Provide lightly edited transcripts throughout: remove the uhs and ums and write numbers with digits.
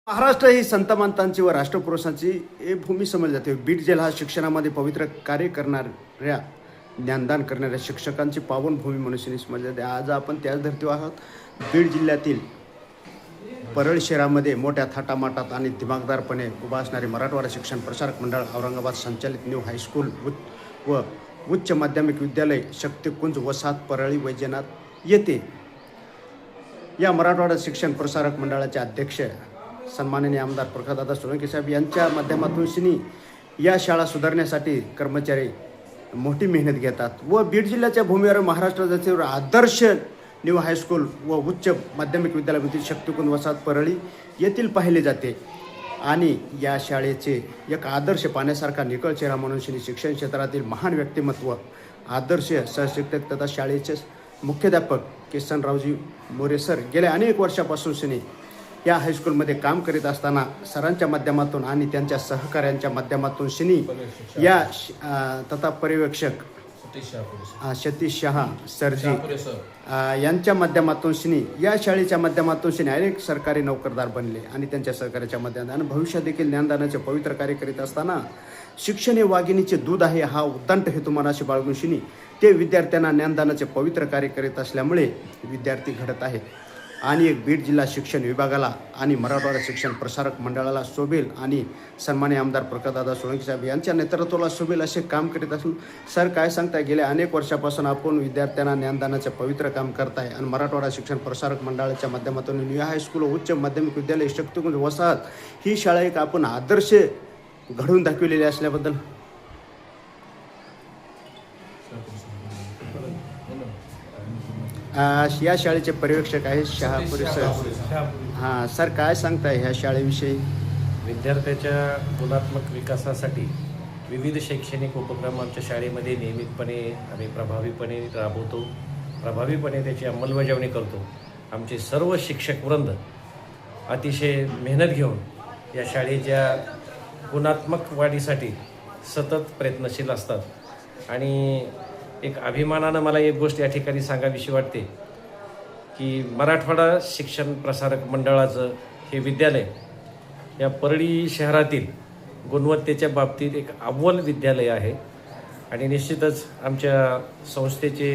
महाराष्ट्र ही संतमंतांची व राष्ट्रपुरुषांची भूमी समजली जाते. बीड जिल्हा हा शिक्षणामध्ये पवित्र कार्य करणाऱ्या ज्ञानदान करणाऱ्या शिक्षकांची पावनभूमी म्हणून समजली जाते. आज आपण त्याच धर्तीवर आहोत. बीड जिल्ह्यातील परळ शहरामध्ये मोठ्या थाटामाटात आणि दिमागदारपणे उभा असणारे मराठवाडा शिक्षण प्रसारक मंडळ औरंगाबाद संचालित न्यू हायस्कूल व उच्च माध्यमिक विद्यालय शक्तिकुंज वसाहत परळी वैजनाथ येथे या मराठवाडा शिक्षण प्रसारक मंडळाचे अध्यक्ष सन्माननीय आमदार प्रकाशदादा सोळंके साहेब यांच्या माध्यमातून या शाळा सुधारण्यासाठी कर्मचारी मोठी मेहनत घेतात व बीड जिल्ह्याच्या भूमीवर महाराष्ट्राचे आदर्श न्यू हायस्कूल व उच्च माध्यमिक विद्यालयामधील शक्तिकुंज वसाहत परळी येथील पाहिले जाते. आणि या शाळेचे एक आदर्श पाहण्यासारखा निकळ चेहरा म्हणून शिक्षण क्षेत्रातील महान व्यक्तिमत्व आदर्श सहशिक्षक तथा शाळेचे मुख्याध्यापक किसनरावजी मोरे सर गेल्या अनेक वर्षापासून या हायस्कूलमध्ये काम करीत असताना सरांच्या माध्यमातून आणि त्यांच्या सहकाऱ्यांच्या माध्यमातून या तथा पर्यवेक्षक सतीश शहा सरजी यांच्या माध्यमातून या शाळेच्या माध्यमातून अनेक सरकारी नोकरदार बनले आणि त्यांच्या सहकार्याच्या माध्यमातून भविष्यात देखील ज्ञानदानाचे पवित्र कार्य करीत असताना शिक्षण हे वाघिणीचे दूध आहे हा उद्दंड हेतू मनाशी बाळगून ते विद्यार्थ्यांना ज्ञानदानाचे पवित्र कार्य करीत असल्यामुळे विद्यार्थी घडत आहेत. आणि एक बीड जिल्हा शिक्षण विभागाला आणि मराठवाडा शिक्षण प्रसारक मंडळाला शोभेल आणि सन्माननीय आमदार प्रकाशदादा सोळंके साहेब यांच्या नेतृत्वाला शोभेल असे काम करीत असून सर काय सांगताय, गेल्या अनेक वर्षापासून आपण विद्यार्थ्यांना ज्ञानदानाचे पवित्र काम करताय आणि मराठवाडा शिक्षण प्रसारक मंडळाच्या माध्यमातून न्यू हायस्कूल उच्च माध्यमिक विद्यालय शक्तिकुंज वसाहत ही शाळा एक आपण आदर्श घडवून दाखविलेली असल्याबद्दल या शाळेचे पर्यवेक्षक आहेत शहापुरे सर. हां सर, काय सांगताय ह्या शाळेविषयी? विद्यार्थ्याच्या गुणात्मक विकासासाठी विविध शैक्षणिक उपक्रम आमच्या शाळेमध्ये नियमितपणे आम्ही प्रभावीपणे राबवतो, प्रभावीपणे त्याची अंमलबजावणी करतो. आमचे सर्व शिक्षकवृंद अतिशय मेहनत घेऊन या शाळेच्या गुणात्मक वाढीसाठी सतत प्रयत्नशील असतात. आणि एक अभिमानानं मला एक गोष्ट या ठिकाणी सांगावीशी वाटते की मराठवाडा शिक्षण प्रसारक मंडळाचं हे विद्यालय या परळी शहरातील गुणवत्तेच्या बाबतीत एक अव्वल विद्यालय आहे. आणि निश्चितच आमच्या संस्थेचे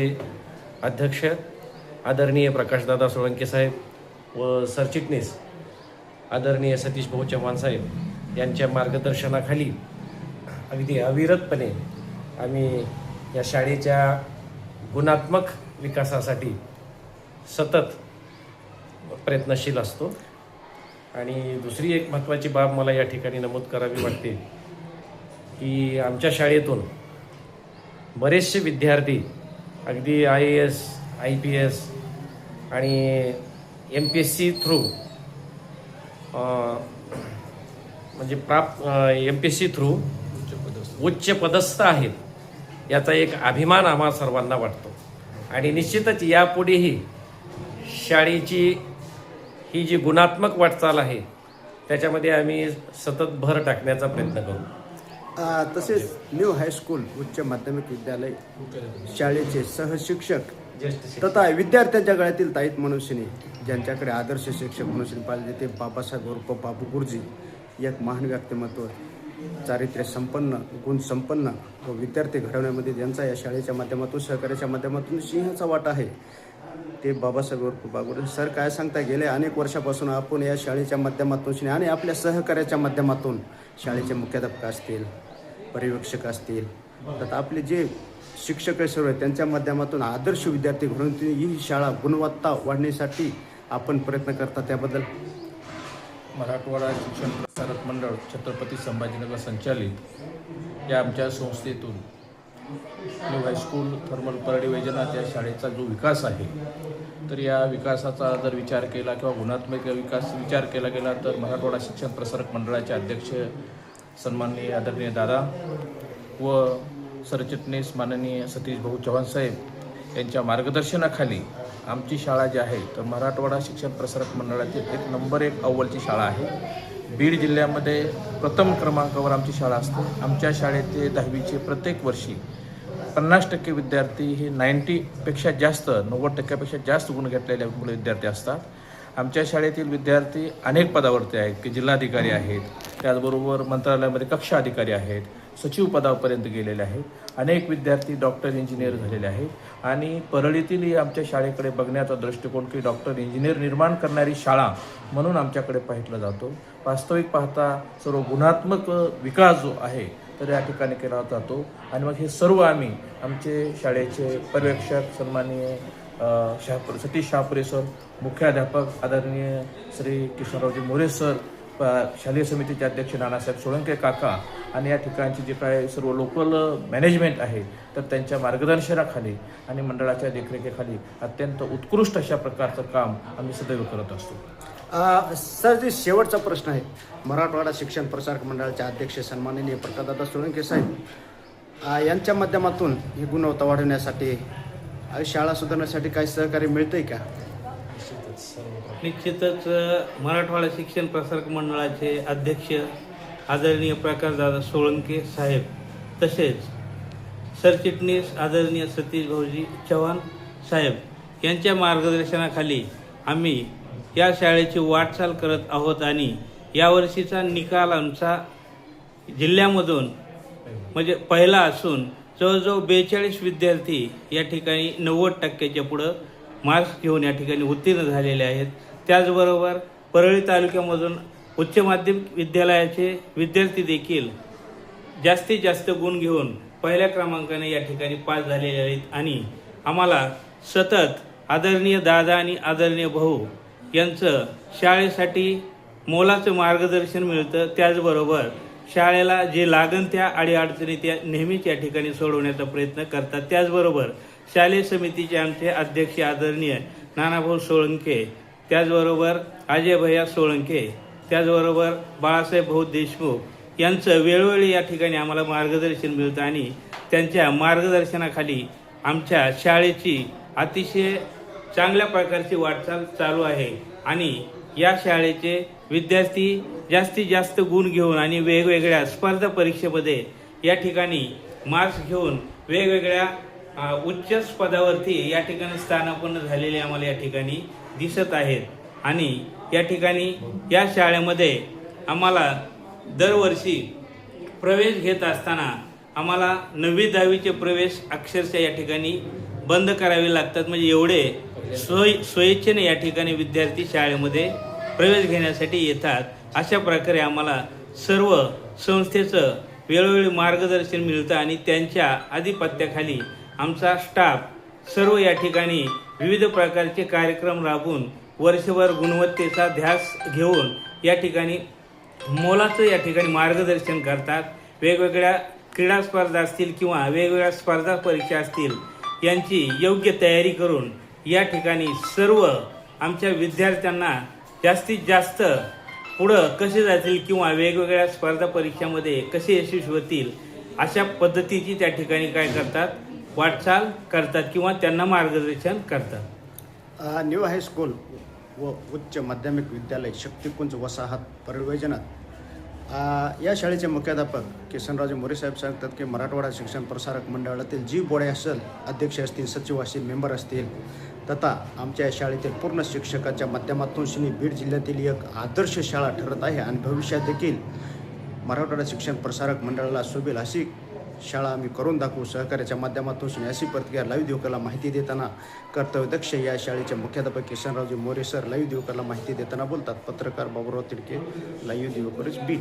अध्यक्ष आदरणीय प्रकाशदादा सोळंके साहेब व सरचिटणीस आदरणीय सतीश भाऊ चव्हाण साहेब यांच्या मार्गदर्शनाखाली अगदी अविरतपणे आम्ही या शाळेच्या गुणात्मक विकासासाठी सतत प्रयत्नशील असतो. आणि दुसरी एक महत्त्वाची बाब मला या ठिकाणी नमूद करावी वाटते की आमच्या शाळेतून बरेचसे विद्यार्थी अगदी IAS, IPS आणि MPSC थ्रू म्हणजे MPSC थ्रू उच्च पदस्थ आहेत याचा एक अभिमान आम्हा सर्वांना वाटतो. आणि निश्चितच यापुढेही शाळेची ही जी गुणात्मक वाटचाल आहे त्याच्यामध्ये आम्ही सतत भर टाकण्याचा प्रयत्न करू. तसेच न्यू हायस्कूल उच्च माध्यमिक विद्यालय शाळेचे सहशिक्षक तथा विद्यार्थ्यांच्या गळ्यातील ताईत मनुष्यनी ज्यांच्याकडे आदर्श शिक्षक म्हणून पाहिजे ते बाबासाहेब उर्फ बाबू गुरुजी एक महान व्यक्तिमत्व, चारित्र्य संपन्न, गुण संपन्न व विद्यार्थी घडवण्यामध्ये ज्यांचा या शाळेच्या माध्यमातून सहकार्याच्या माध्यमातून सिंहाचा वाटा आहे ते बाबासाहेब उर्फ बाबू. सर काय सांगता, गेल्या अनेक वर्षापासून आपण या शाळेच्या माध्यमातून आणि आपल्या सहकार्याच्या माध्यमातून शाळेचे मुख्याध्यापक असतील, पर्यवेक्षक असतील तथा आपले जे शिक्षक सर्व आहेत त्यांच्या माध्यमातून आदर्श विद्यार्थी घडवून ही शाळा गुणवत्ता वाढण्यासाठी आपण प्रयत्न करता, त्याबद्दल? मराठवाडा शिक्षण प्रसारक मंडळ छत्रपती संभाजीनगर संचालित या आमच्या संस्थेतून new high school thermal Parli Vaijnath या शाळेचा जो विकास आहे तर या विकासाचा जर विचार केला किंवा गुणात्मक विचार केला गेला तर मराठवाडा शिक्षण प्रसारक मंडळाचे अध्यक्ष सन्माननीय आदरणीय दादा व सरचिटणीस माननीय सतीश भाऊ चव्हाण साहेब यांच्या मार्गदर्शनाखाली आमची शाळा जी आहे तर मराठवाडा शिक्षण प्रसारक मंडळातील एक नंबर 1 अव्वलची शाळा आहे. बीड जिल्ह्यामध्ये प्रथम क्रमांकावर आमची शाळा असते. आमच्या शाळेचे 10वीचे प्रत्येक वर्षी 50% विद्यार्थी हे 90पेक्षा जास्त 90%पेक्षा जास्त गुण घेतलेले मुलं विद्यार्थी असतात. आमच्या शाळेतील विद्यार्थी अनेक पदावरती आहेत की जिल्हाधिकारी आहेत, त्याचबरोबर मंत्रालयामध्ये कक्षा अधिकारी आहेत, सचिव पदापर्यंत गेलेले आहेत. अनेक विद्यार्थी डॉक्टर इंजिनियर झालेले आहेत आणि परळीतील आमच्या शाळेकडे बघण्याचा दृष्टिकोन की डॉक्टर इंजिनियर निर्माण करणारी शाळा म्हणून आमच्याकडे पाहिलं जातो. वास्तविक पाहता सर्व गुणात्मक विकास जो आहे तर या ठिकाणी केला जातो आणि मग हे सर्व आम्ही आमचे शाळेचे पर्यवेक्षक सन्माननीय सतीश शहापुरे सर, मुख्याध्यापक आदरणीय श्री किशनरावजी मोरे सर, शालेय समितीचे अध्यक्ष नानासाहेब सोळंके काका आणि या ठिकाणचे जे काय सर्व लोकल मॅनेजमेंट आहे तर त्यांच्या मार्गदर्शनाखाली आणि मंडळाच्या देखरेखीखाली अत्यंत उत्कृष्ट अशा प्रकारचं काम आम्ही सदैव करत असतो. सर, जे शेवटचा प्रश्न आहे, मराठवाडा शिक्षण प्रसारक मंडळाचे अध्यक्ष सन्माननीय प्रकाशदादा सोळंके साहेब यांच्या माध्यमातून ही गुणवत्ता वाढवण्यासाठी शाळा सुधारण्यासाठी काही सहकार्य मिळतंय का? निश्चितच मराठवाडा शिक्षण प्रसारक मंडळाचे अध्यक्ष आदरणीय प्रकाशदादा सोळंके साहेब तसेच सरचिटणीस आदरणीय सतीश भाऊजी चव्हाण साहेब यांच्या मार्गदर्शनाखाली आम्ही या शाळेची वाटचाल करत आहोत आणि यावर्षीचा निकाल आमचा जिल्ह्यामधून म्हणजे पहिला असून जवळजवळ 42 विद्यार्थी या ठिकाणी 90% पुढं मार्क्स घेऊन या ठिकाणी उत्तीर्ण झालेले आहेत. त्याचबरोबर परळी तालुक्यामधून उच्च माध्यमिक विद्यालयाचे विद्यार्थी देखील जास्तीत जास्त गुण घेऊन पहिल्या क्रमांकाने या ठिकाणी पास झालेले आहेत आणि आम्हाला सतत आदरणीय दादा आणि आदरणीय भाऊ यांचं शाळेसाठी मोलाचं मार्गदर्शन मिळतं. त्याचबरोबर शाळेला जे लागन त्या अडीअडचणी त्या नेहमीच या ठिकाणी सोडवण्याचा प्रयत्न करतात. त्याचबरोबर शालेय समितीचे आमचे अध्यक्ष आदरणीय नानाभाऊ सोळंके, त्याचबरोबर अजय भैया सोळंके, त्याचबरोबर बाळासाहेब भाऊ देशमुख यांचं वेळोवेळी या ठिकाणी आम्हाला मार्गदर्शन मिळतं आणि त्यांच्या मार्गदर्शनाखाली आमच्या शाळेची अतिशय चांगल्या प्रकारची वाटचाल चालू आहे आणि या शाळेचे विद्यार्थी जास्तीत जास्त गुण घेऊन आणि वेगवेगळ्या स्पर्धा परीक्षेमध्ये या ठिकाणी मार्क्स घेऊन वेगवेगळ्या उच्च पदावरती या ठिकाणी स्थानापन्न झालेले आम्हाला या ठिकाणी दिसत आहेत. आणि या ठिकाणी या शाळेमध्ये आम्हाला दरवर्षी प्रवेश घेत असताना आम्हाला 9वी 10वीचे प्रवेश अक्षरशः या ठिकाणी बंद करावे लागतात. म्हणजे एवढे स्वेच्छेने या ठिकाणी विद्यार्थी शाळेमध्ये प्रवेश घेण्यासाठी येतात. अशा प्रकारे आम्हाला सर्व संस्थेचं वेळोवेळी मार्गदर्शन मिळतं आणि त्यांच्या आधिपत्याखाली आमचा स्टाफ सर्व या ठिकाणी विविध प्रकारचे कार्यक्रम राबवून वर्षभर गुणवत्तेचा ध्यास घेऊन या ठिकाणी मोलाचं या ठिकाणी मार्गदर्शन करतात. वेगवेगळ्या क्रीडा स्पर्धा असतील किंवा वेगवेगळ्या स्पर्धा परीक्षा असतील यांची योग्य तयारी करून या ठिकाणी सर्व आमच्या विद्यार्थ्यांना जास्तीत जास्त पुढं कसे जातील किंवा वेगवेगळ्या स्पर्धा परीक्षामध्ये कसे यशस्वी होतील अशा पद्धतीची त्या ठिकाणी काय करतात, वाटचाल करतात किंवा त्यांना मार्गदर्शन करतात. न्यू हायस्कूल व उच्च माध्यमिक विद्यालय शक्तिपुंज वसाहत परळी वैजनाथ या शाळेचे मुख्याध्यापक किशनरावजी मोरे साहेब सांगतात की मराठवाडा शिक्षण प्रसारक मंडळातील जी बॉडी असेल, अध्यक्ष असतील, सचिव असतील, मेंबर असतील तथा आमच्या शाळेतील पूर्ण शिक्षकाच्या माध्यमातून श्री बीड जिल्ह्यातील एक आदर्श शाळा ठरत आहे आणि भविष्यात देखील मराठवाडा शिक्षण प्रसारक मंडळाला शोभेल अशी शाळा आम्ही करून दाखवू. सहकार्याच्या माध्यमातून अशी प्रतिक्रिया लाईव्ह दिवकरला माहिती देताना कर्तव्यदक्ष या शाळेचे मुख्याध्यापक किशनरावजी मोरे सर लाईव्ह दिवकरला माहिती देताना बोलतात. पत्रकार बाबूराव तिडके, लाईव्ह दिवकरच बीड.